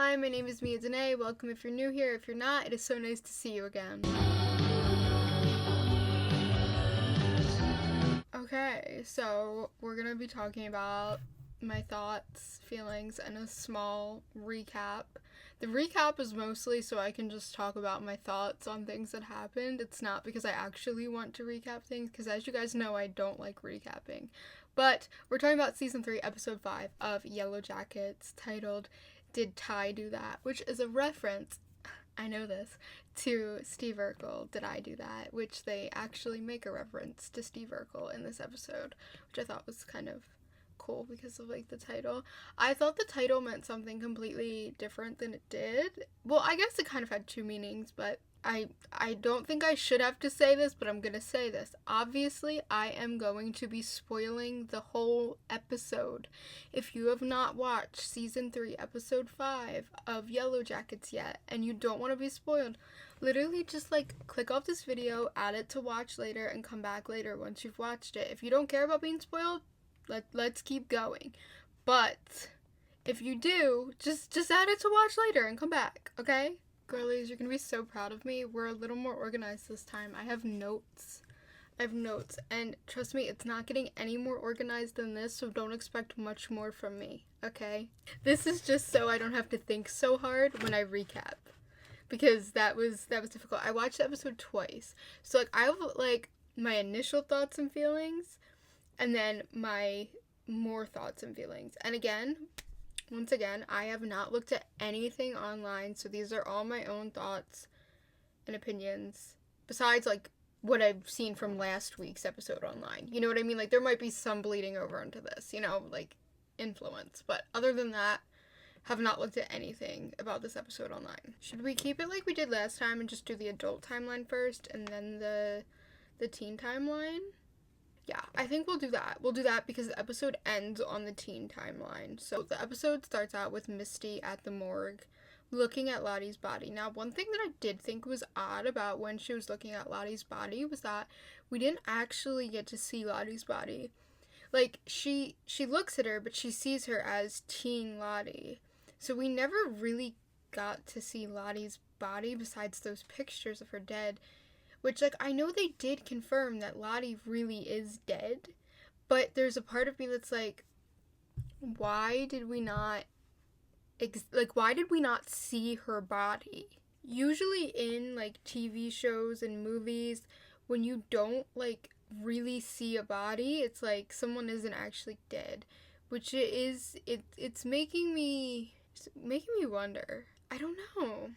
Hi, my name is miaddanae. Welcome if you're new here. If you're not, it is so nice to see you again. Okay, so we're gonna be talking about my thoughts, feelings, and a small recap. The recap is mostly so I can just talk about my thoughts on things that happened. It's not because I actually want to recap things, because as you guys know, I don't like recapping. But we're talking about Season 3, Episode 5 of Yellowjackets, titled Did Ty Do That? Which is a reference, I know this, to Steve Urkel, Did I Do That? Which they actually make a reference to Steve Urkel in this episode, which I thought was kind of cool because of, like, the title. I thought the title meant something completely different than it did. Well, I guess it kind of had two meanings, but I don't think I should have to say this, but I'm gonna say this. Obviously, I am going to be spoiling the whole episode. If you have not watched Season 3, Episode 5 of Yellowjackets yet, and you don't want to be spoiled, literally just, like, click off this video, add it to watch later, and come back later once you've watched it. If you don't care about being spoiled, let's keep going. But if you do, just add it to watch later and come back, okay? Girlies, you're gonna be so proud of me. We're a little more organized this time. I have notes, and trust me, it's not getting any more organized than this, so don't expect much more from me, okay? This is just so I don't have to think so hard when I recap, because that was difficult. I watched the episode twice, so, like, I have, like, my initial thoughts and feelings, and then my more thoughts and feelings. And once again, I have not looked at anything online, so these are all my own thoughts and opinions, besides, like, what I've seen from last week's episode online. You know what I mean? Like, there might be some bleeding over into this, you know, like, influence. But other than that, have not looked at anything about this episode online. Should we keep it like we did last time and just do the adult timeline first, and then the teen timeline? Yeah, I think we'll do that. We'll do that because the episode ends on the teen timeline. So the episode starts out with Misty at the morgue looking at Lottie's body. Now, one thing that I did think was odd about when she was looking at Lottie's body was that we didn't actually get to see Lottie's body. Like, she looks at her, but she sees her as teen Lottie. So we never really got to see Lottie's body besides those pictures of her dead. Which, like, I know they did confirm that Lottie really is dead, but there's a part of me that's like, why did we not see her body? Usually in, like, TV shows and movies, when you don't, like, really see a body, it's like someone isn't actually dead, which it's making me wonder. I don't know.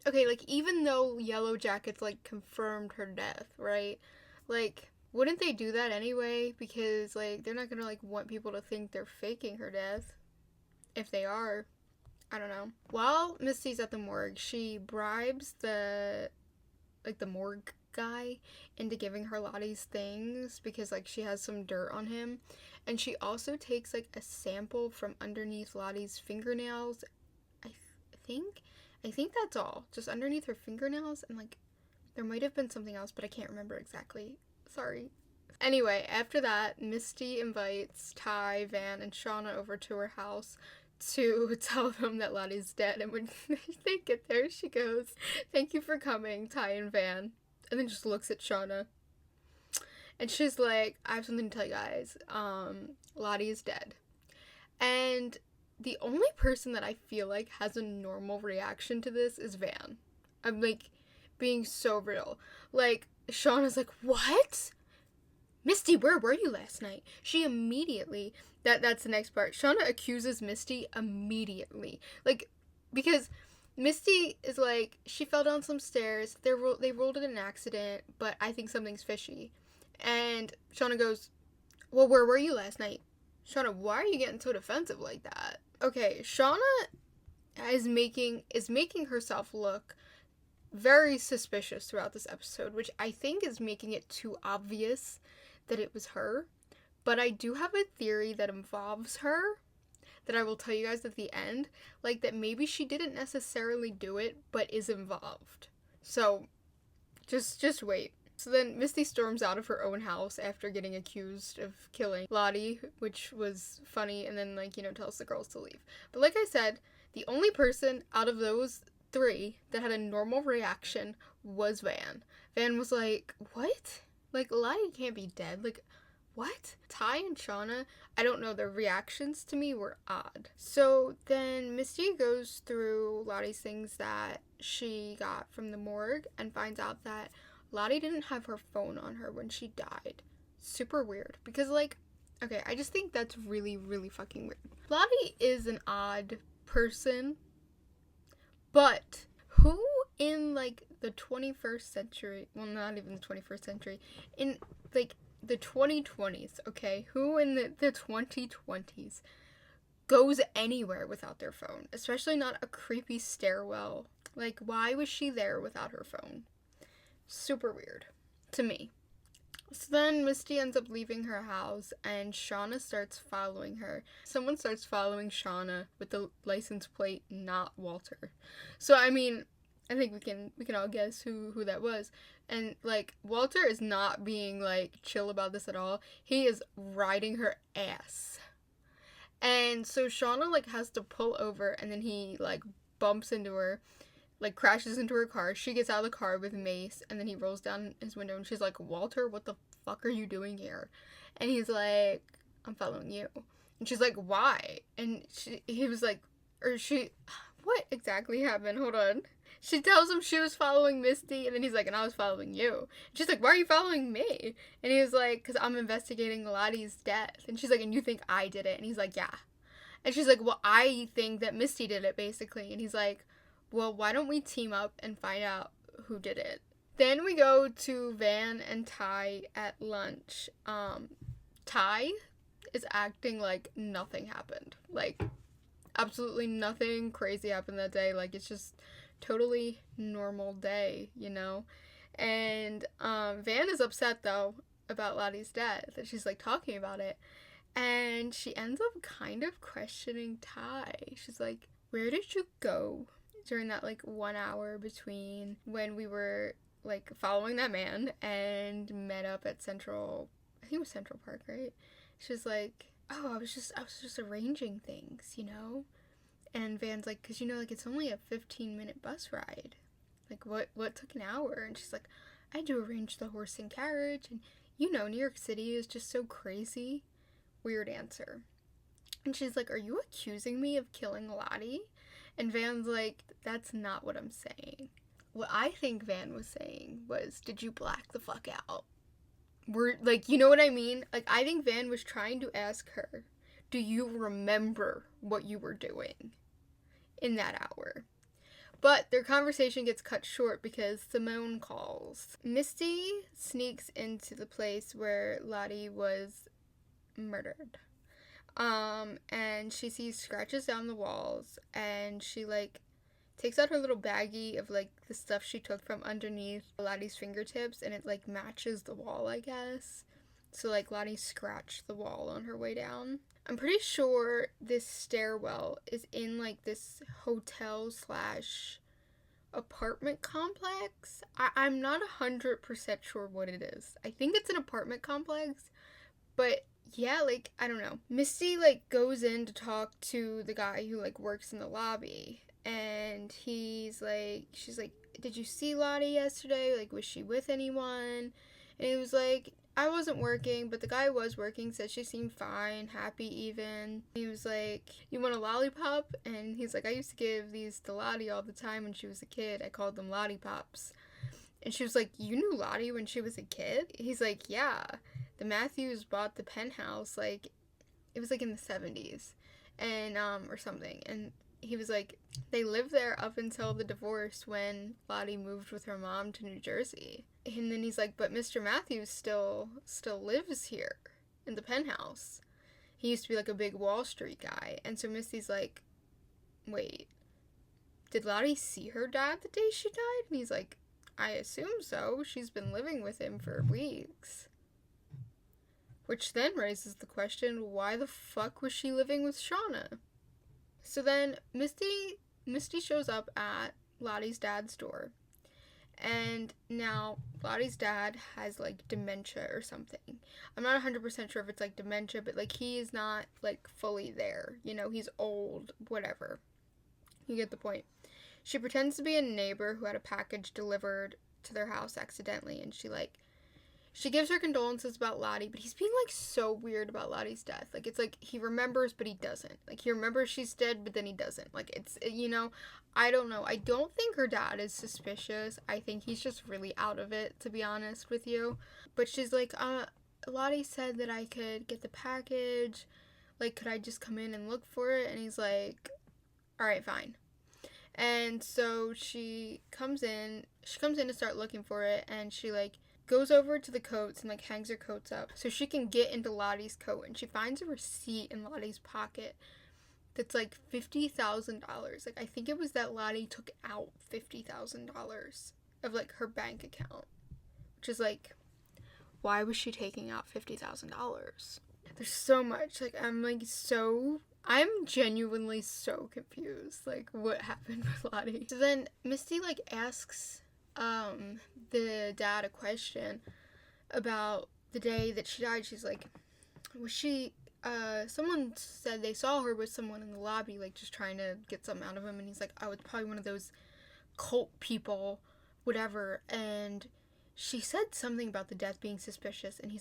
Okay, like, even though Yellowjackets, like, confirmed her death, right? Like, wouldn't they do that anyway? Because, like, they're not gonna, like, want people to think they're faking her death. If they are. I don't know. While Misty's at the morgue, she bribes the morgue guy into giving her Lottie's things because, like, she has some dirt on him. And she also takes, like, a sample from underneath Lottie's fingernails. I think that's all. Just underneath her fingernails, and, like, there might have been something else, but I can't remember exactly. Sorry. Anyway, after that, Misty invites Ty, Van, and Shauna over to her house to tell them that Lottie's dead, and when they get there, she goes, "Thank you for coming, Ty and Van," and then just looks at Shauna. And she's like, "I have something to tell you guys. Lottie is dead." And the only person that I feel like has a normal reaction to this is Van. I'm, like, being so real. Like, Shauna's like, "What? Misty, where were you last night?" She immediately, that's the next part. Shauna accuses Misty immediately. Like, because Misty is like, she fell down some stairs. They rolled in an accident, but I think something's fishy. And Shauna goes, "Well, where were you last night?" Shauna, why are you getting so defensive like that? Okay, Shauna is making herself look very suspicious throughout this episode, which I think is making it too obvious that it was her. But I do have a theory that involves her that I will tell you guys at the end, like, that maybe she didn't necessarily do it, but is involved. So, just wait. So then Misty storms out of her own house after getting accused of killing Lottie, which was funny, and then, like, you know, tells the girls to leave. But like I said, The only person out of those 3 that had a normal reaction was Van. Van was like, what? Like, Lottie can't be dead. Like, what? Ty and Shauna, I don't know, their reactions to me were odd. So then Misty goes through Lottie's things that she got from the morgue and finds out that Lottie didn't have her phone on her when she died. Super weird. Because, like, okay, I just think that's really, really fucking weird. Lottie is an odd person, but who in, like, the 21st century, well, not even the 21st century, in, like, the 2020s, okay? Who in the 2020s goes anywhere without their phone? Especially not a creepy stairwell. Like, why was she there without her phone? Super weird. To me. So then Misty ends up leaving her house and Shauna starts following her. Someone starts following Shauna with the license plate, not Walter. So, I mean, I think we can all guess who that was. And, like, Walter is not being, like, chill about this at all. He is riding her ass. And so Shauna, like, has to pull over, and then he, like, bumps into her, like, crashes into her car. She gets out of the car with Mace, and then he rolls down his window, and she's like, Walter, what the fuck are you doing here? And he's like, I'm following you. And she's like, why? And he was like, what exactly happened? Hold on. She tells him she was following Misty, and then he's like, and I was following you. And she's like, why are you following me? And he was like, because I'm investigating Lottie's death. And she's like, and you think I did it? And he's like, yeah. And she's like, well, I think that Misty did it, basically. And he's like, well, why don't we team up and find out who did it? Then we go to Van and Ty at lunch. Ty is acting like nothing happened. Like, absolutely nothing crazy happened that day. Like, it's just totally normal day, you know? And Van is upset, though, about Lottie's death. And she's, like, talking about it. And she ends up kind of questioning Ty. She's like, where did you go during that, like, 1 hour between when we were, like, following that man and met up at Central, I think it was Central Park, right? She's like, oh, I was just arranging things, you know? And Van's like, because, you know, like, it's only a 15-minute bus ride. Like, what took an hour? And she's like, I had to arrange the horse and carriage, and, you know, New York City is just so crazy. Weird answer. And she's like, are you accusing me of killing Lottie? And Van's like, that's not what I'm saying. What I think Van was saying was, did you black the fuck out? We're, like, you know what I mean? Like, I think Van was trying to ask her, do you remember what you were doing in that hour? But their conversation gets cut short because Simone calls. Misty sneaks into the place where Lottie was murdered. And she sees scratches down the walls, and she, like, takes out her little baggie of, like, the stuff she took from underneath Lottie's fingertips, and it, like, matches the wall, I guess. So, like, Lottie scratched the wall on her way down. I'm pretty sure this stairwell is in, like, this hotel / apartment complex. I'm not 100% sure what it is. I think it's an apartment complex, but yeah, like, I don't know. Misty, like, goes in to talk to the guy who, like, works in the lobby, and she's like, did you see Lottie yesterday? Like, was she with anyone? And he was like, I wasn't working, but the guy was working, said she seemed fine, happy even. He was like, you want a lollipop? And he's like, I used to give these to Lottie all the time when she was a kid. I called them lollipops. And she was like, you knew Lottie when she was a kid? He's like, yeah. The Matthews bought the penthouse, like, it was, like, in the 70s, and, or something, and he was like, they lived there up until the divorce when Lottie moved with her mom to New Jersey. And then he's like, but Mr. Matthews still lives here in the penthouse. He used to be, like, a big Wall Street guy. And so Misty's like, wait, did Lottie see her dad the day she died? And he's like, I assume so. She's been living with him for weeks. Which then raises the question, why the fuck was she living with Shauna? So then Misty shows up at Lottie's dad's door. And now Lottie's dad has, like, dementia or something. I'm not 100% sure if it's, like, dementia, but, like, he is not, like, fully there. You know, he's old, whatever. You get the point. She pretends to be a neighbor who had a package delivered to their house accidentally, and she gives her condolences about Lottie, but he's being, like, so weird about Lottie's death. Like, it's like, he remembers, but he doesn't. Like, he remembers she's dead, but then he doesn't. Like, it's, you know, I don't know. I don't think her dad is suspicious. I think he's just really out of it, to be honest with you. But she's like, Lottie said that I could get the package. Like, could I just come in and look for it? And he's like, all right, fine. And so she comes in to start looking for it, and she, like, goes over to the coats and, like, hangs her coats up so she can get into Lottie's coat, and she finds a receipt in Lottie's pocket that's, like, $50,000. Like, I think it was that Lottie took out $50,000 of, like, her bank account, which is, like, why was she taking out $50,000? There's so much, like, I'm genuinely so confused, like, what happened with Lottie. So then Misty, like, asks the dad a question about the day that she died. She's like, was she, someone said they saw her with someone in the lobby, like, just trying to get something out of him, and he's like, oh, it's probably one of those cult people, whatever, and she said something about the death being suspicious, and he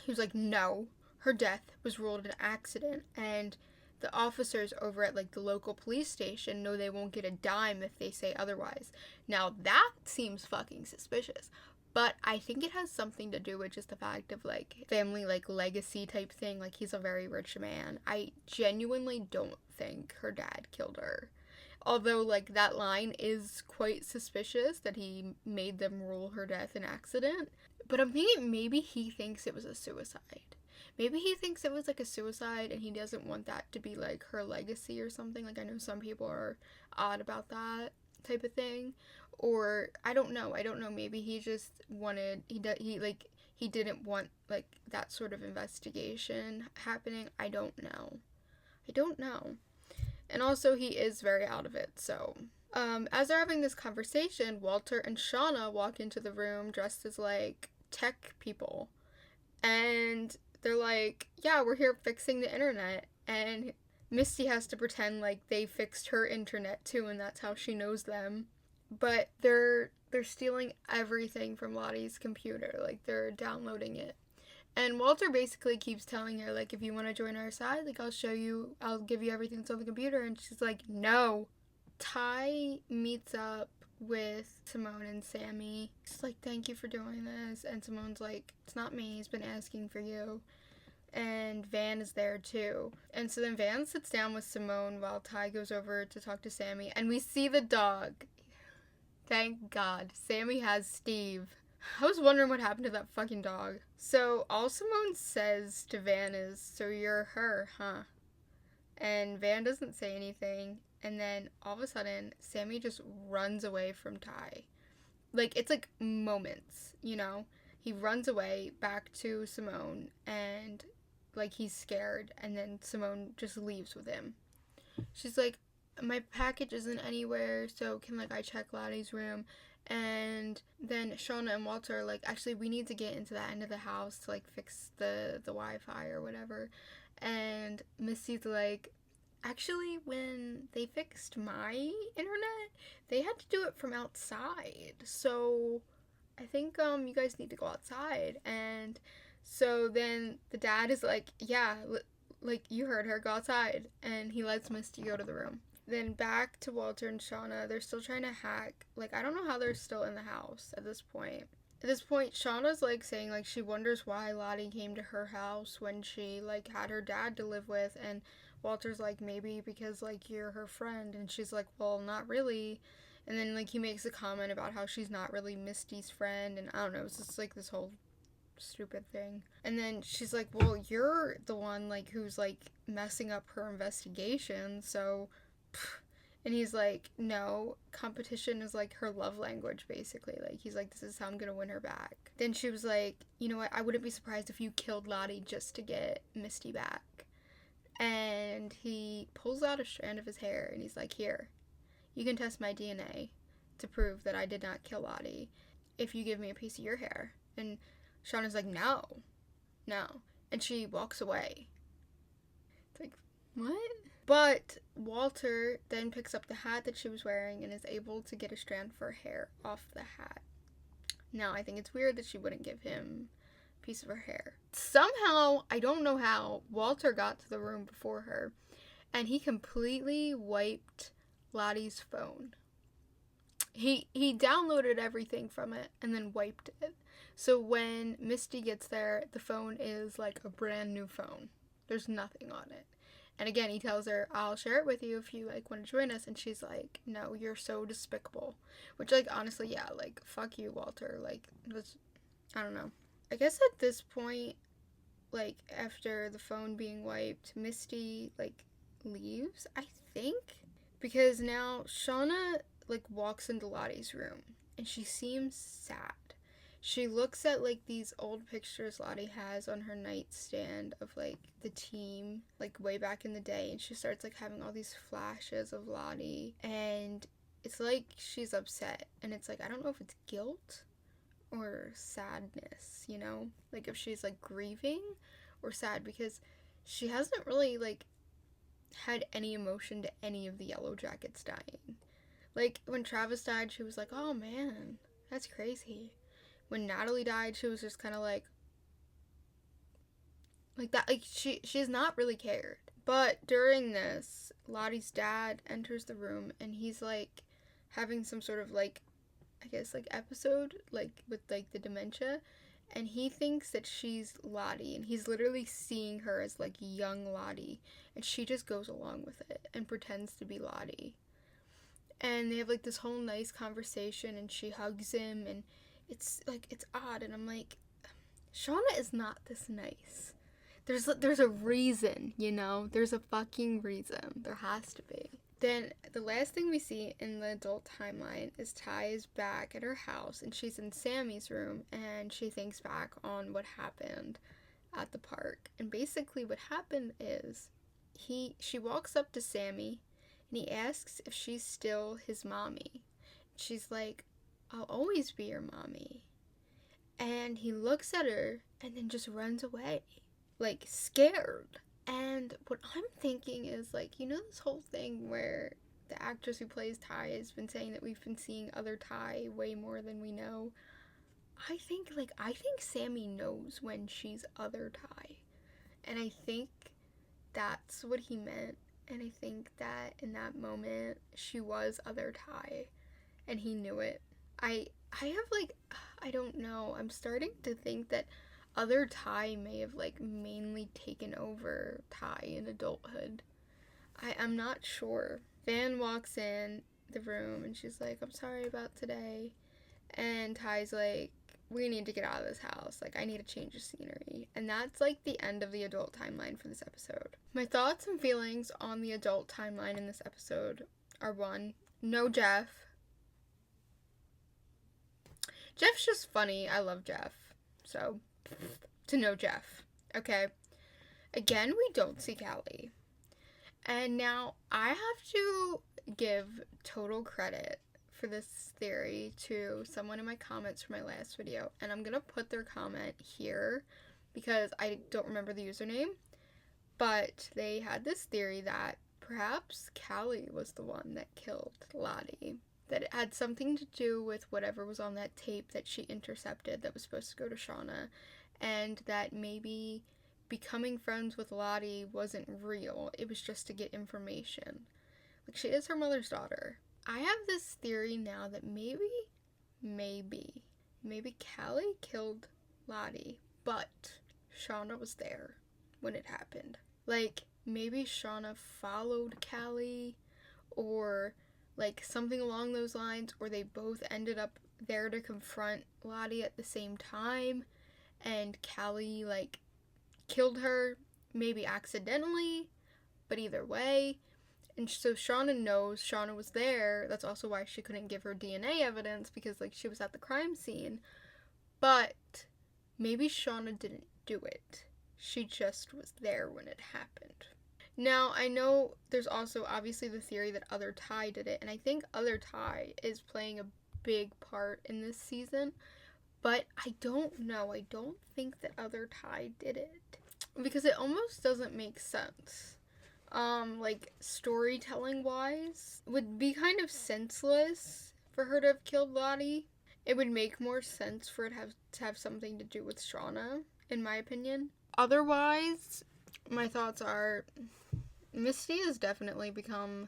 was like, no, her death was ruled an accident, and the officers over at, like, the local police station know they won't get a dime if they say otherwise. Now, that seems fucking suspicious. But I think it has something to do with just the fact of, like, family, like, legacy type thing. Like, he's a very rich man. I genuinely don't think her dad killed her. Although, like, that line is quite suspicious that he made them rule her death an accident. But I'm thinking maybe he thinks it was a suicide. Maybe he thinks it was, like, a suicide and he doesn't want that to be, like, her legacy or something. Like, I know some people are odd about that type of thing. Or, I don't know. Maybe he just wanted, he didn't want, like, that sort of investigation happening. I don't know. And also, he is very out of it, so. As they're having this conversation, Walter and Shauna walk into the room dressed as, like, tech people. And they're like, yeah, we're here fixing the internet. And Misty has to pretend like they fixed her internet too, and that's how she knows them. But they're stealing everything from Lottie's computer. Like, they're downloading it. And Walter basically keeps telling her, like, if you want to join our side, like, I'll give you everything that's on the computer. And she's like, no. Ty meets up with Simone and Sammy. She's like, thank you for doing this. And Simone's like, it's not me, he's been asking for you. And Van is there too. And so then Van sits down with Simone while Ty goes over to talk to Sammy. And we see the dog. Thank God. Sammy has Steve. I was wondering what happened to that fucking dog. So all Simone says to Van is, so you're her, huh? And Van doesn't say anything. And then all of a sudden, Sammy just runs away from Ty. Like, it's like moments, you know? He runs away back to Simone and, like, he's scared. And then Simone just leaves with him. She's like, my package isn't anywhere, so can, like, I check Lottie's room? And then Shauna and Walter are like, actually, we need to get into that end of the house to, like, fix the Wi-Fi or whatever. And Misty's like, actually, when they fixed my internet, they had to do it from outside. So I think you guys need to go outside. And so then the dad is like, yeah, like, you heard her, go outside. And he lets Misty go to the room. Then back to Walter and Shauna. They're still trying to hack. Like, I don't know how they're still in the house at this point. At this point, Shauna's, like, saying, like, she wonders why Lottie came to her house when she, like, had her dad to live with. And Walter's like, maybe because, like, you're her friend. And she's like, well, not really. And then, like, he makes a comment about how she's not really Misty's friend. And I don't know, it's just, like, this whole stupid thing. And then she's like, well, you're the one, like, who's, like, messing up her investigation, so... And he's like, no, competition is, like, her love language, basically. Like, he's like, this is how I'm gonna win her back. Then she was like, you know what, I wouldn't be surprised if you killed Lottie just to get Misty back. And he pulls out a strand of his hair, and he's like, here, you can test my DNA to prove that I did not kill Lottie if you give me a piece of your hair. And Shauna's like, no. And she walks away. It's like, what? But Walter then picks up the hat that she was wearing and is able to get a strand of her hair off the hat. Now, I think it's weird that she wouldn't give him a piece of her hair. Somehow, I don't know how, Walter got to the room before her, and he completely wiped Lottie's phone. He downloaded everything from it and then wiped it. So when Misty gets there, the phone is like a brand new phone. There's nothing on it. And again, he tells her, I'll share it with you if you, like, want to join us. And she's like, no, you're so despicable. Which, like, honestly, yeah, like, fuck you, Walter. Like, I don't know. I guess at this point, like, after the phone being wiped, Misty, like, leaves, I think. Because now Shauna, like, walks into Lottie's room. And she seems sad. She looks at, like, these old pictures Lottie has on her nightstand of, like, the team, like, way back in the day. And she starts, like, having all these flashes of Lottie. And it's like she's upset. And it's like, I don't know if it's guilt or sadness, you know? Like, if she's, like, grieving or sad. Because she hasn't really, like, had any emotion to any of the Yellowjackets dying. Like, when Travis died, she was like, oh, man, that's crazy. When Natalie died, she was just kind of like that. Like, she's not really cared. But during this, Lottie's dad enters the room, and he's, like, having some sort of, like, I guess, like, episode, like, with, like, the dementia. And he thinks that she's Lottie, and he's literally seeing her as, like, young Lottie. And she just goes along with it and pretends to be Lottie. And they have, like, this whole nice conversation, and she hugs him, and it's, like, it's odd, and I'm like, Shauna is not this nice. There's a reason, you know? There's a fucking reason. There has to be. Then, the last thing we see in the adult timeline is Ty is back at her house, and she's in Sammy's room, and she thinks back on what happened at the park. And basically what happened is, she walks up to Sammy, and he asks if she's still his mommy. She's like, I'll always be your mommy. And he looks at her and then just runs away, like, scared. And what I'm thinking is, like, you know, this whole thing where the actress who plays Ty has been saying that we've been seeing other Ty way more than we know. I think Sammy knows when she's other Ty. And I think that's what he meant. And I think that in that moment, she was other Ty. And he knew it. I have, like, I don't know. I'm starting to think that other Ty may have, like, mainly taken over Ty in adulthood. I'm not sure. Van walks in the room and she's like, I'm sorry about today. And Ty's like, we need to get out of this house. Like, I need a change of scenery. And that's, like, the end of the adult timeline for this episode. My thoughts and feelings on the adult timeline in this episode are, 1, no Jeff. Jeff's just funny. I love Jeff. So, to know Jeff. Okay. Again, we don't see Callie. And now, I have to give total credit for this theory to someone in my comments for my last video. And I'm going to put their comment here because I don't remember the username. But they had this theory that perhaps Callie was the one that killed Lottie. That it had something to do with whatever was on that tape that she intercepted that was supposed to go to Shauna, and that maybe becoming friends with Lottie wasn't real. It was just to get information. Like, she is her mother's daughter. I have this theory now that maybe Callie killed Lottie, but Shauna was there when it happened. Like, maybe Shauna followed Callie, or like something along those lines, or they both ended up there to confront Lottie at the same time, and Callie, like, killed her, maybe accidentally, but either way. And so Shauna knows Shauna was there. That's also why she couldn't give her DNA evidence, because, like, she was at the crime scene. But maybe Shauna didn't do it. She just was there when it happened. Now, I know there's also obviously the theory that Other Ty did it, and I think Other Ty is playing a big part in this season, but I don't know. I don't think that Other Ty did it, because it almost doesn't make sense. like storytelling wise, would be kind of senseless for her to have killed Lottie. It would make more sense for it to have something to do with Shauna, in my opinion. Otherwise, my thoughts are Misty has definitely become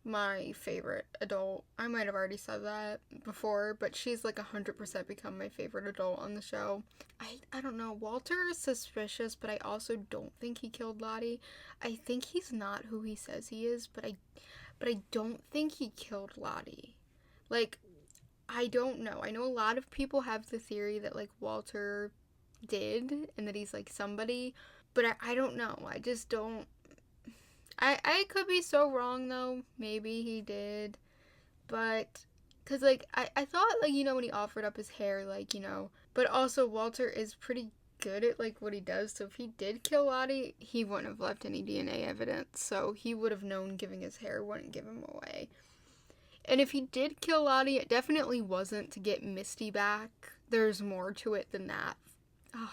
my favorite adult. I might have already said that before, but she's like 100% become my favorite adult on the show. I don't know. Walter is suspicious, but I also don't think he killed Lottie. I think he's not who he says he is, but I don't think he killed Lottie. Like, I don't know. I know a lot of people have the theory that like Walter did and that he's like somebody, but I don't know. I just don't. I could be so wrong though. Maybe he did. But, because like, I thought like, when he offered up his hair, like, but also Walter is pretty good at like what he does. So if he did kill Lottie, he wouldn't have left any DNA evidence. So he would have known giving his hair wouldn't give him away. And if he did kill Lottie, it definitely wasn't to get Misty back. There's more to it than that.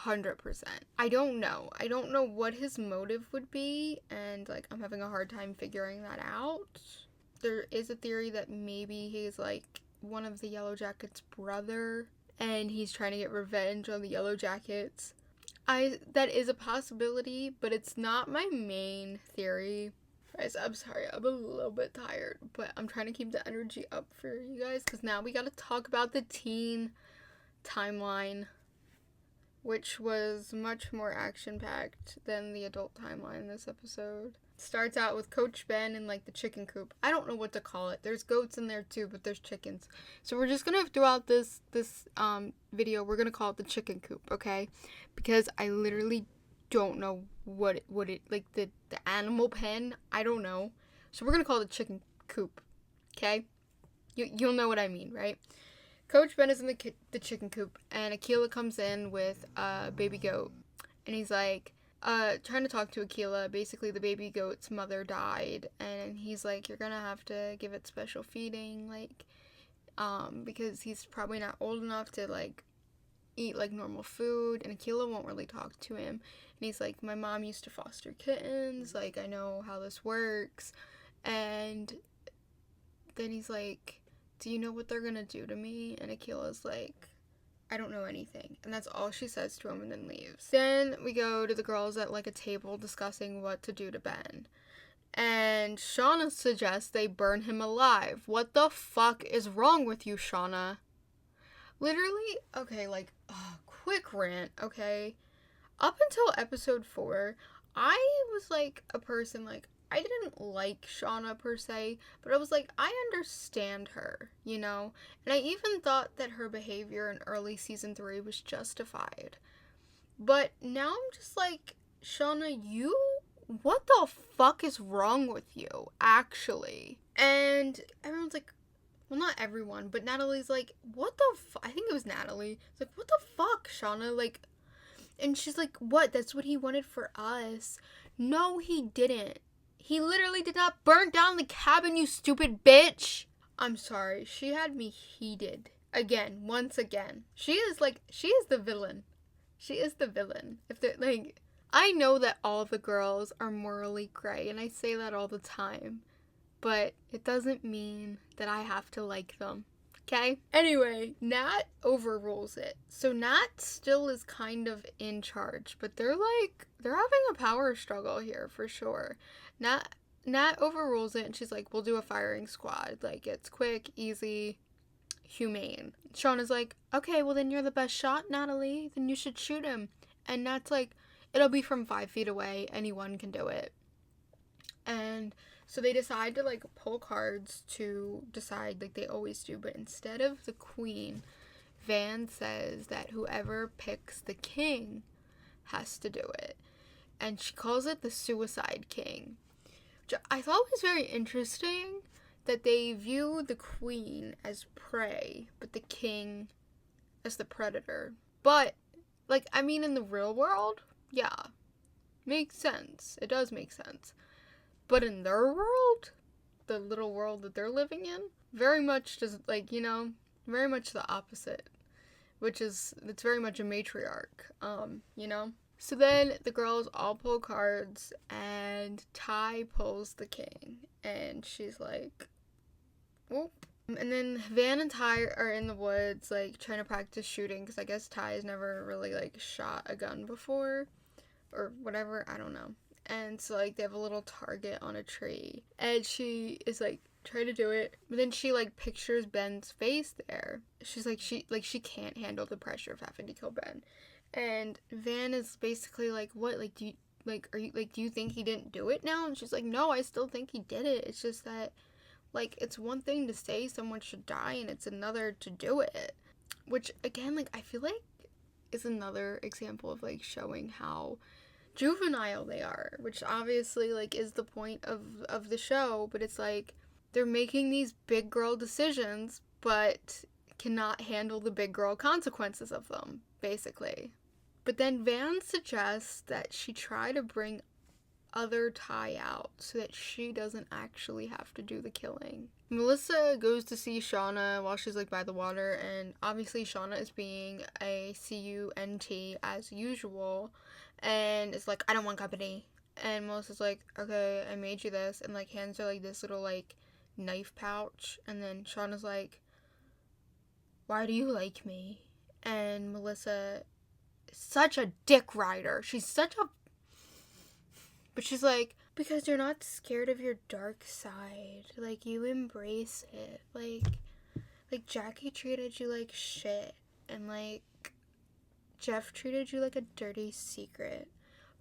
100%. I don't know. I don't know what his motive would be, and like I'm having a hard time figuring that out. There is a theory that maybe he's like one of the Yellowjackets' brother, and he's trying to get revenge on the Yellowjackets. That is a possibility, but it's not my main theory. Guys, I'm sorry, I'm a little bit tired, but I'm trying to keep the energy up for you guys, because now we gotta talk about the teen timeline, which was much more action-packed than the adult timeline this episode. Starts out with Coach Ben in, like, the chicken coop. I don't know what to call it. There's goats in there, too, but there's chickens. So we're just gonna, throughout this video, we're gonna call it the chicken coop, okay? Because I literally don't know what it, like, the animal pen, I don't know. So we're gonna call it the chicken coop, okay? You'll know what I mean, right? Coach Ben is in the chicken coop, and Akila comes in with a baby goat, and he's like, trying to talk to Akila. Basically, the baby goat's mother died, and he's like, you're gonna have to give it special feeding, like, because he's probably not old enough to, like, eat, like, normal food, and Akila won't really talk to him, and he's like, my mom used to foster kittens, like, I know how this works, and then he's like, do you know what they're gonna do to me? And Akila's like, I don't know anything. And that's all she says to him and then leaves. Then we go to the girls at like a table discussing what to do to Ben. And Shauna suggests they burn him alive. What the fuck is wrong with you, Shauna? Literally, okay, like, quick rant, okay? Up until episode 4, I was like a person like, I didn't like Shauna per se, but I was like, I understand her, And I even thought that her behavior in early season 3 was justified. But now I'm just like, Shauna, what the fuck is wrong with you, actually? And everyone's like, well, not everyone, but Natalie's like, what the fuck? I think it was Natalie. It's like, what the fuck, Shauna? Like, and she's like, what? That's what he wanted for us. No, he didn't. He literally did not burn down the cabin, you stupid bitch. I'm sorry. She had me heated. Once again. She is the villain. She is the villain. If they're like, I know that all the girls are morally gray, and I say that all the time. But it doesn't mean that I have to like them. Okay? Anyway, Nat overrules it. So Nat still is kind of in charge, but they're having a power struggle here for sure. Nat overrules it, and she's like, we'll do a firing squad. Like, it's quick, easy, humane. Shauna's like, okay, well then you're the best shot, Natalie. Then you should shoot him. And Nat's like, it'll be from 5 feet away. Anyone can do it. And so they decide to, like, pull cards to decide, like they always do. But instead of the queen, Van says that whoever picks the king has to do it. And she calls it the Suicide King. Which I thought was very interesting, that they view the queen as prey, but the king as the predator. But, like, I mean, in the real world, yeah, makes sense. It does make sense. But in their world, the little world that they're living in, very much just, like, very much the opposite. Which is, it's very much a matriarch, So then the girls all pull cards, and Ty pulls the king, and she's like, whoop. And then Van and Ty are in the woods, like, trying to practice shooting, because I guess Ty has never really, like, shot a gun before, or whatever, I don't know. And so, like, they have a little target on a tree, and she is, like, trying to do it, but then she, like, pictures Ben's face there. She's like, she can't handle the pressure of having to kill Ben. And Van is basically like, what, like, do you think he didn't do it now? And she's like, no, I still think he did it. It's just that, like, it's one thing to say someone should die, and it's another to do it. Which, again, like, I feel like is another example of, like, showing how juvenile they are, which obviously, like, is the point of the show, but it's like, they're making these big girl decisions, but cannot handle the big girl consequences of them, basically. But then Van suggests that she try to bring other Ty out so that she doesn't actually have to do the killing. Melissa goes to see Shauna while she's, like, by the water, and obviously Shauna is being a CUNT as usual, and is like, I don't want company. And Melissa's like, okay, I made you this, and, like, hands her, like, this little, like, knife pouch, and then Shauna's like, why do you like me? And Melissa is such a dick rider. She's such a... But she's like, because you're not scared of your dark side. Like, you embrace it. Like Jackie treated you like shit. And, like, Jeff treated you like a dirty secret.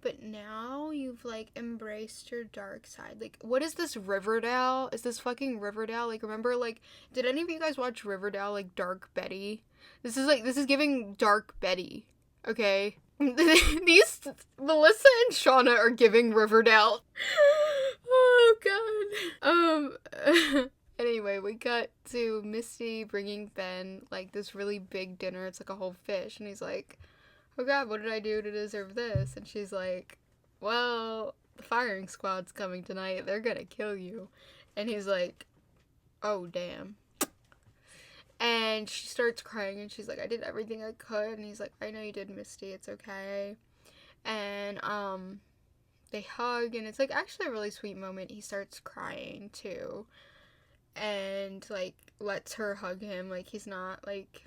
But now you've, like, embraced your dark side. Like, what is this, Riverdale? Is this fucking Riverdale? Like, remember, like, did any of you guys watch Riverdale, like, Dark Betty? This is giving Dark Betty, okay? These, Melissa and Shauna are giving Riverdale. Oh, God. Anyway, we got to Misty bringing Ben, like, this really big dinner. It's like a whole fish, and he's like, oh God, what did I do to deserve this? And she's like, well, the firing squad's coming tonight. They're gonna kill you. And he's like, oh, damn. And she starts crying, and she's like, I did everything I could. And he's like, I know you did, Misty. It's okay. And, they hug, and it's, like, actually a really sweet moment. He starts crying, too. And, like, lets her hug him. Like, he's not, like...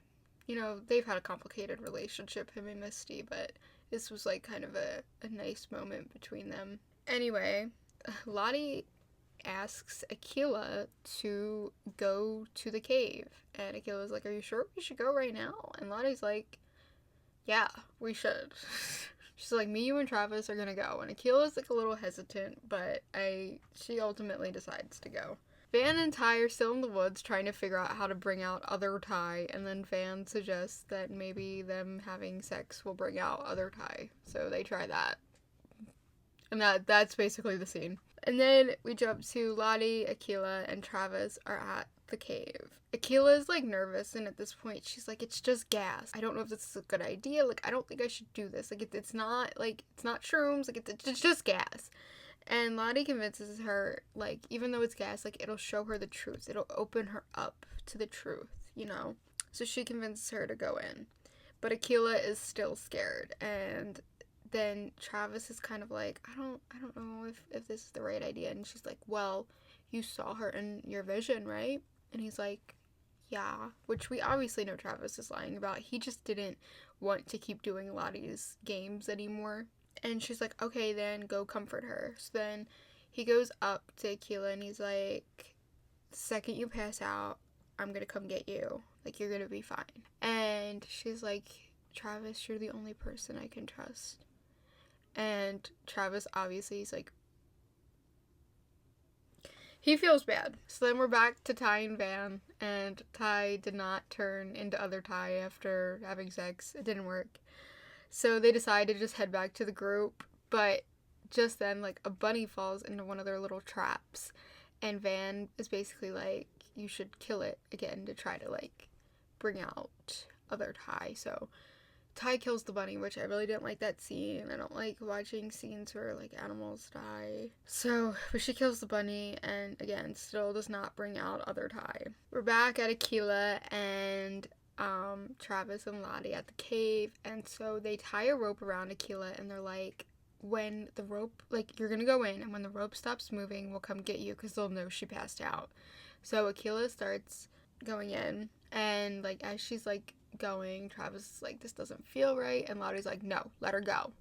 You know, they've had a complicated relationship, him and Misty, but this was, like, kind of a nice moment between them. Anyway, Lottie asks Akila to go to the cave, and Akila's like, are you sure we should go right now? And Lottie's like, yeah, we should. She's like, me, you, and Travis are gonna go. And Akila's, like, a little hesitant, but she ultimately decides to go. Van and Ty are still in the woods trying to figure out how to bring out other Ty, and then Van suggests that maybe them having sex will bring out other Ty, so they try that. And that's basically the scene. And then we jump to Lottie, Akila, and Travis are at the cave. Akila is, like, nervous, and at this point she's like, it's just gas. I don't know if this is a good idea. Like, I don't think I should do this. Like, it's not shrooms. Like, it's just gas. And Lottie convinces her, like, even though it's gas, like, it'll show her the truth. It'll open her up to the truth, you know? So she convinces her to go in. But Akila is still scared. And then Travis is kind of like, I don't know if this is the right idea. And she's like, well, you saw her in your vision, right? And he's like, yeah. Which we obviously know Travis is lying about. He just didn't want to keep doing Lottie's games anymore. And she's like, okay, then go comfort her. So then he goes up to Akila and he's like, the second you pass out, I'm gonna come get you. Like, you're gonna be fine. And she's like, Travis, you're the only person I can trust. And Travis, obviously, he's like, he feels bad. So then we're back to Ty and Van, and Ty did not turn into other Ty after having sex. It didn't work. So they decide to just head back to the group, but just then, like, a bunny falls into one of their little traps, and Van is basically like, you should kill it again to try to, like, bring out other Ty. So Ty kills the bunny, which I really didn't like that scene. I don't like watching scenes where, like, animals die. But she kills the bunny, and again, still does not bring out other Ty. We're back at Akila, and Travis and Lottie at the cave, and so they tie a rope around Akila, and they're like, when the rope, like, you're gonna go in, and when the rope stops moving, we'll come get you, because they'll know she passed out. So Akila starts going in, and, like, as she's, like, going, Travis is like, this doesn't feel right, and Lottie's like, no, let her go.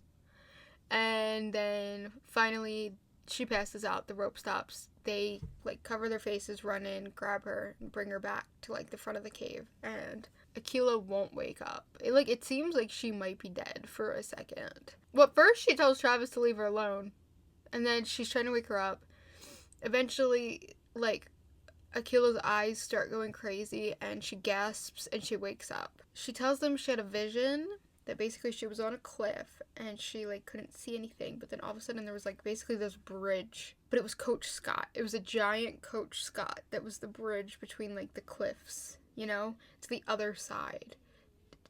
And then, finally, she passes out, the rope stops, they, like, cover their faces, run in, grab her, and bring her back to, like, the front of the cave, and Akila won't wake up. It seems like she might be dead for a second. Well, first she tells Travis to leave her alone, and then she's trying to wake her up. Eventually, like, Akila's eyes start going crazy, and she gasps, and she wakes up. She tells them she had a vision, that basically she was on a cliff, and she, like, couldn't see anything, but then all of a sudden there was, like, basically this bridge, but it was Coach Scott. It was a giant Coach Scott that was the bridge between, like, the cliffs, you know, to the other side,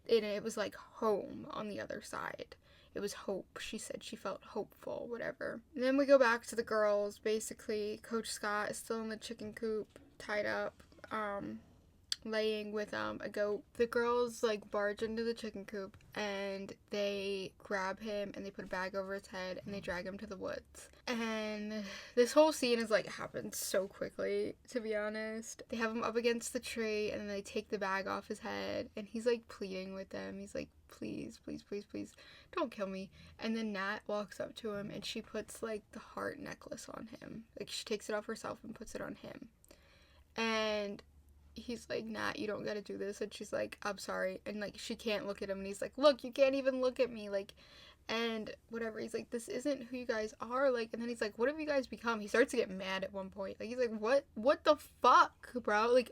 and it was, like, home on the other side. It was hope. She said she felt hopeful, whatever. And then we go back to the girls. Basically, Coach Scott is still in the chicken coop, tied up, laying with a goat. The girls, like, barge into the chicken coop, and they grab him, and they put a bag over his head, and they drag him to the woods. And this whole scene is, like, happened so quickly, to be honest. They have him up against the tree, and then they take the bag off his head, and he's, like, pleading with them. He's like, please, please, please, please, don't kill me. And then Nat walks up to him, and she puts, like, the heart necklace on him. Like, she takes it off herself and puts it on him. And he's like, Nat, you don't gotta do this. And she's like, I'm sorry. And, like, she can't look at him. And he's like, look, you can't even look at me. Like, and whatever. He's like, this isn't who you guys are. Like, and then he's like, what have you guys become? He starts to get mad at one point. Like, he's like, what the fuck, bro? Like,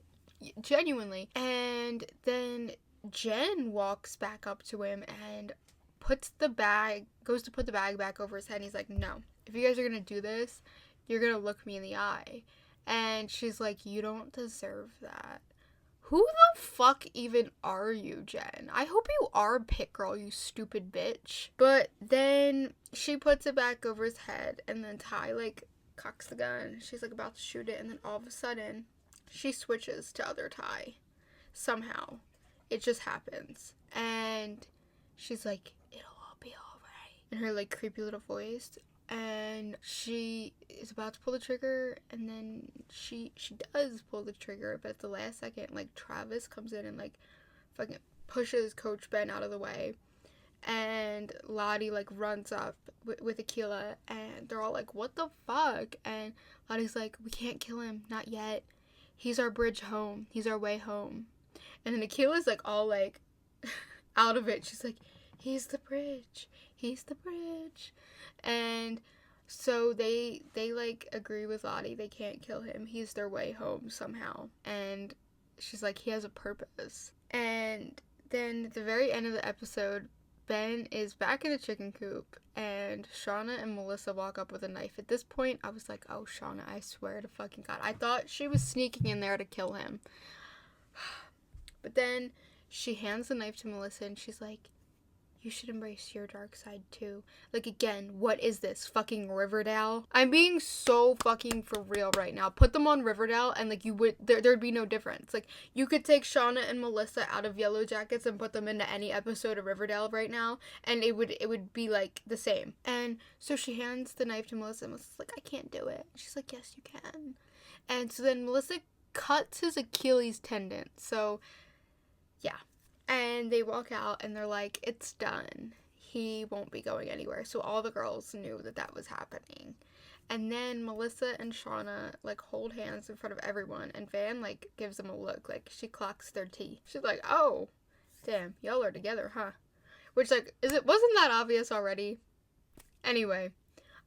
genuinely. And then Jen walks back up to him and goes to put the bag back over his head. And he's like, no, if you guys are gonna do this, you're gonna look me in the eye. And she's like, you don't deserve that. Who the fuck even are you, Jen? I hope you are Pit Girl, you stupid bitch. But then she puts it back over his head, and then Ty, like, cocks the gun. She's, like, about to shoot it, and then all of a sudden, she switches to other Ty. Somehow. It just happens. And she's like, it'll all be alright. In her, like, creepy little voice. And she is about to pull the trigger, and then she does pull the trigger, but at the last second, like, Travis comes in and, like, fucking pushes Coach Ben out of the way, and Lottie, like, runs up with Akila, and they're all like, what the fuck? And Lottie's like, we can't kill him, not yet. He's our bridge home. He's our way home. And then Akila's, like, all, like, out of it. She's like, he's the bridge. He's the bridge. And so they like, agree with Lottie. They can't kill him. He's their way home somehow. And she's like, he has a purpose. And then at the very end of the episode, Ben is back in the chicken coop, and Shauna and Melissa walk up with a knife. At this point, I was like, oh, Shauna, I swear to fucking God. I thought she was sneaking in there to kill him. But then she hands the knife to Melissa, and she's like, you should embrace your dark side too. Like, again, what is this? Fucking Riverdale? I'm being so fucking for real right now. Put them on Riverdale, and, like, there'd be no difference. Like, you could take Shauna and Melissa out of Yellowjackets and put them into any episode of Riverdale right now, and it would be, like, the same. And so she hands the knife to Melissa, and Melissa's like, I can't do it. She's like, yes, you can. And so then Melissa cuts his Achilles tendon. So, yeah. And they walk out, and they're like, it's done. He won't be going anywhere. So all the girls knew that was happening. And then Melissa and Shauna, like, hold hands in front of everyone, and Van, like, gives them a look. Like, she clocks their teeth. She's like, oh, damn, y'all are together, huh? Which, like, wasn't that obvious already? Anyway.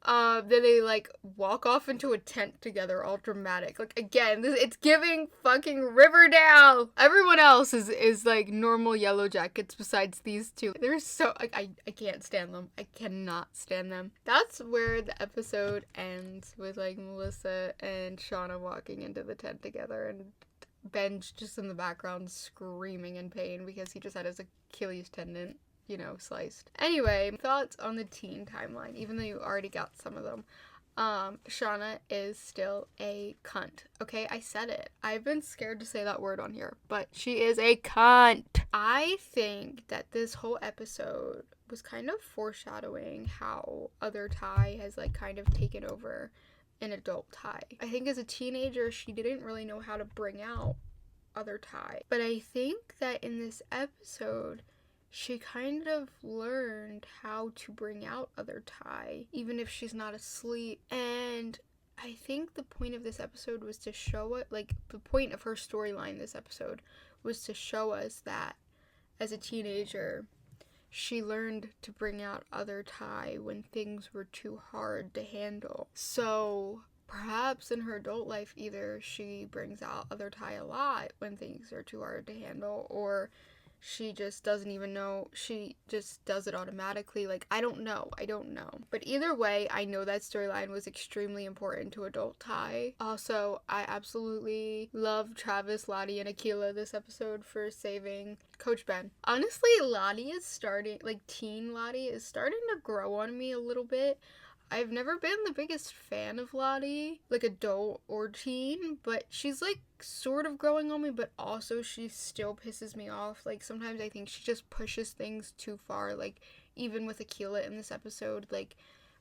Then they, like, walk off into a tent together, all dramatic. Like, again, it's giving fucking Riverdale! Everyone else is like, normal Yellowjackets besides these two. They're so, like, I can't stand them. I cannot stand them. That's where the episode ends, with, like, Melissa and Shauna walking into the tent together, and Ben's just in the background screaming in pain because he just had his Achilles tendon, sliced. Anyway, thoughts on the teen timeline, even though you already got some of them. Shauna is still a cunt. Okay, I said it. I've been scared to say that word on here, but she is a cunt. I think that this whole episode was kind of foreshadowing how other Ty has like kind of taken over an adult Ty. I think as a teenager, she didn't really know how to bring out other Ty. But I think that in this episode, she kind of learned how to bring out other Ty, even if she's not asleep. And I think the point of this episode was to show it, like, the point of her storyline this episode was to show us that as a teenager, she learned to bring out other Ty when things were too hard to handle. So perhaps in her adult life, either she brings out other Ty a lot when things are too hard to handle, or she just doesn't even know, she just does it automatically. Like, I don't know. But either way, I know that storyline was extremely important to adult Ty. Also, I absolutely love Travis, Lottie, and Akila this episode for saving Coach Ben. Honestly, Lottie is starting, like, teen Lottie is starting to grow on me a little bit. I've never been the biggest fan of Lottie, like adult or teen, but she's like sort of growing on me, but also she still pisses me off. Like sometimes I think she just pushes things too far, like even with Akila in this episode, like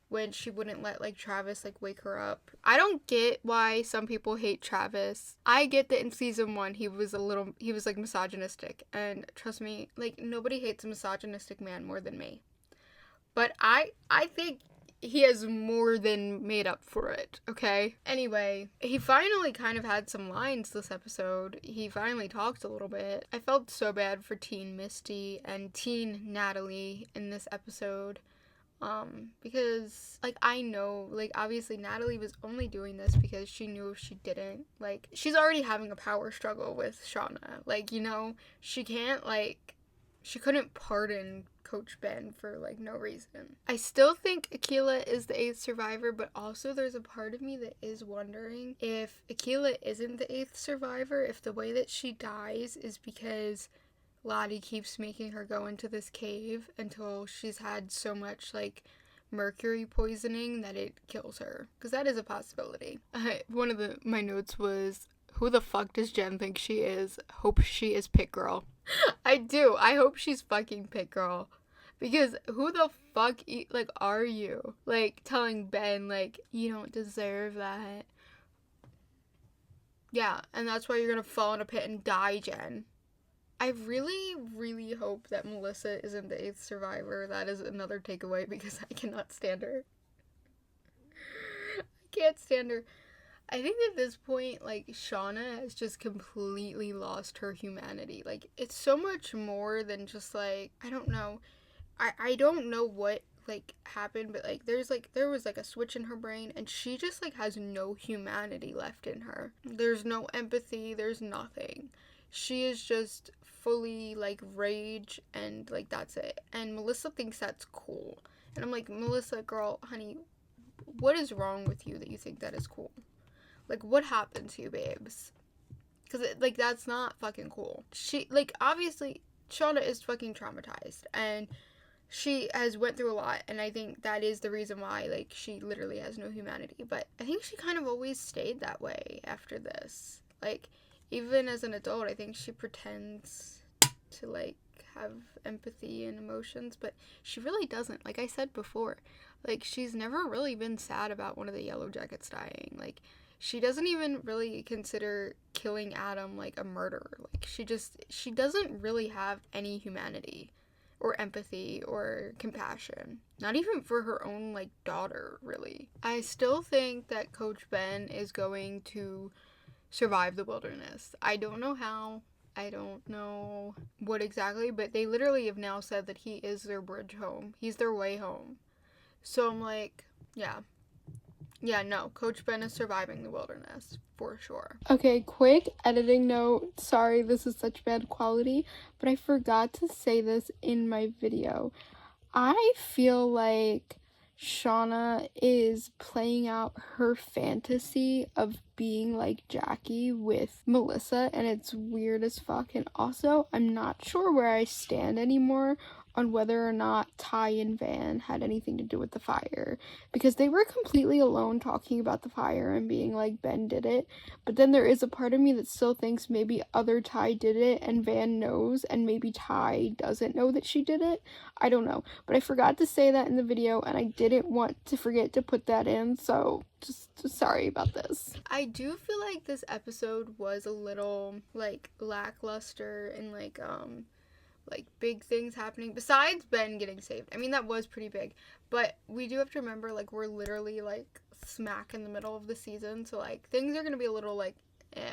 when she wouldn't let like Travis like wake her up. I don't get why some people hate Travis. I get that in season 1 he was like misogynistic, and trust me, like nobody hates a misogynistic man more than me. But I think he has more than made up for it, okay? Anyway, he finally kind of had some lines this episode. He finally talked a little bit. I felt so bad for teen Misty and teen Natalie in this episode. Because, like, I know, like, obviously Natalie was only doing this because she knew if she didn't, like, she's already having a power struggle with Shauna. Like, you know, she can't, like, she couldn't pardon Coach Ben for, like, no reason. I still think Akila is the 8th survivor, but also there's a part of me that is wondering if Akila isn't the 8th survivor, if the way that she dies is because Lottie keeps making her go into this cave until she's had so much, like, mercury poisoning that it kills her. Because that is a possibility. One of my notes was, who the fuck does Jen think she is? Hope she is Pit Girl. I do. I hope she's fucking Pit Girl. Because who the fuck, like, are you? Like, telling Ben, like, you don't deserve that. Yeah, and that's why you're gonna fall in a pit and die, Jen. I really, really hope that Melissa isn't the 8th survivor. That is another takeaway because I cannot stand her. I can't stand her. I think at this point, like, Shauna has just completely lost her humanity. Like, it's so much more than just, like, I don't know. I don't know what, like, happened, but, like, there was, like, a switch in her brain, and she just, like, has no humanity left in her. There's no empathy, there's nothing. She is just fully, like, rage, and, like, that's it. And Melissa thinks that's cool. And I'm like, Melissa, girl, honey, what is wrong with you that you think that is cool? Like, what happened to you, babes? Because, like, that's not fucking cool. She, like, obviously, Shauna is fucking traumatized, and she has went through a lot, and I think that is the reason why, like, she literally has no humanity. But I think she kind of always stayed that way after this. Like, even as an adult, I think she pretends to, like, have empathy and emotions, but she really doesn't. Like I said before, like, she's never really been sad about one of the Yellowjackets dying. Like, she doesn't even really consider killing Adam, like, a murder. Like, she doesn't really have any humanity or empathy or compassion. Not even for her own, like, daughter, really. I still think that Coach Ben is going to survive the wilderness. I don't know how. I don't know what exactly, but they literally have now said that he is their bridge home. He's their way home. So I'm like, yeah. Yeah, no, Coach Ben is surviving the wilderness, for sure. Okay, quick editing note. Sorry, this is such bad quality, but I forgot to say this in my video. I feel like Shauna is playing out her fantasy of being like Jackie with Melissa, and it's weird as fuck. And also, I'm not sure where I stand anymore on whether or not Ty and Van had anything to do with the fire, because they were completely alone talking about the fire and being like, Ben did it. But then there is a part of me that still thinks maybe other Ty did it and Van knows, and maybe Ty doesn't know that she did it. I don't know, but I forgot to say that in the video, and I didn't want to forget to put that in, so just sorry about this. I do feel like this episode was a little like lackluster and like big things happening besides Ben getting saved. I mean, that was pretty big, but we do have to remember, like, we're literally like smack in the middle of the season, so like things are gonna be a little like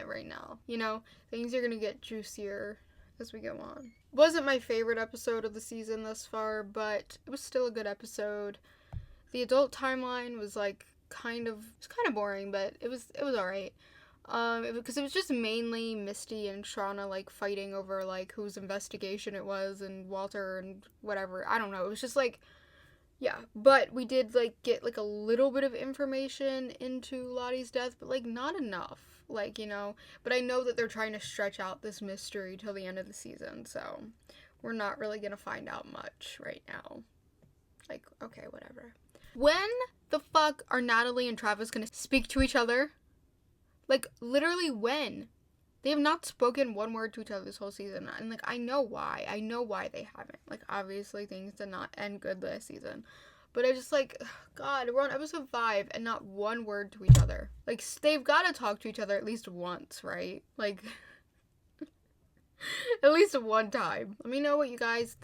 right now, you know. Things are gonna get juicier as we go on. Wasn't my favorite episode of the season thus far, but it was still a good episode. The adult timeline was like kind of boring, but it was alright. Because it was just mainly Misty and Shauna, like, fighting over, like, whose investigation it was, and Walter and whatever. I don't know. It was just, like, yeah. But we did, like, get, like, a little bit of information into Lottie's death, but, like, not enough. Like, you know. But I know that they're trying to stretch out this mystery till the end of the season, so we're not really gonna find out much right now. Like, okay, whatever. When the fuck are Natalie and Travis gonna speak to each other? Like, literally when? They have not spoken one word to each other this whole season. And, like, I know why. I know why they haven't. Like, obviously things did not end good last season. But I just, like, God, we're on episode 5 and not one word to each other. Like, they've got to talk to each other at least once, right? Like, at least one time. Let me know what you guys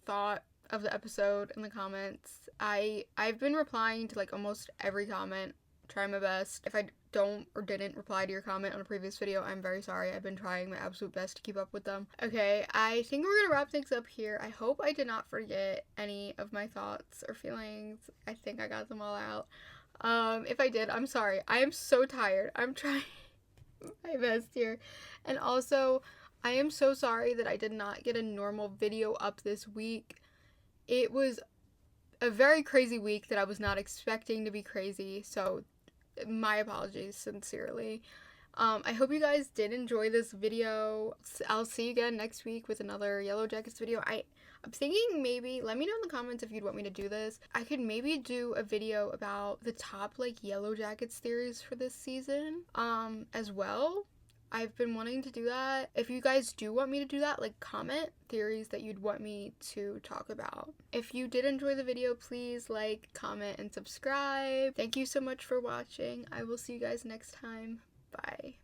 thought of the episode in the comments. I've been replying to, like, almost every comment. Try my best. If I don't or didn't reply to your comment on a previous video, I'm very sorry. I've been trying my absolute best to keep up with them. Okay, I think we're gonna wrap things up here. I hope I did not forget any of my thoughts or feelings. I think I got them all out. If I did, I'm sorry. I am so tired. I'm trying my best here. And also, I am so sorry that I did not get a normal video up this week. It was a very crazy week that I was not expecting to be crazy, so my apologies sincerely. I hope you guys did enjoy this video. I'll see you again next week with another Yellowjackets video. I'm thinking maybe, let me know in the comments if you'd want me to do this. I could maybe do a video about the top, like, Yellowjackets theories for this season, as well. I've been wanting to do that. If you guys do want me to do that, like, comment theories that you'd want me to talk about. If you did enjoy the video, please like, comment, and subscribe. Thank you so much for watching. I will see you guys next time. Bye.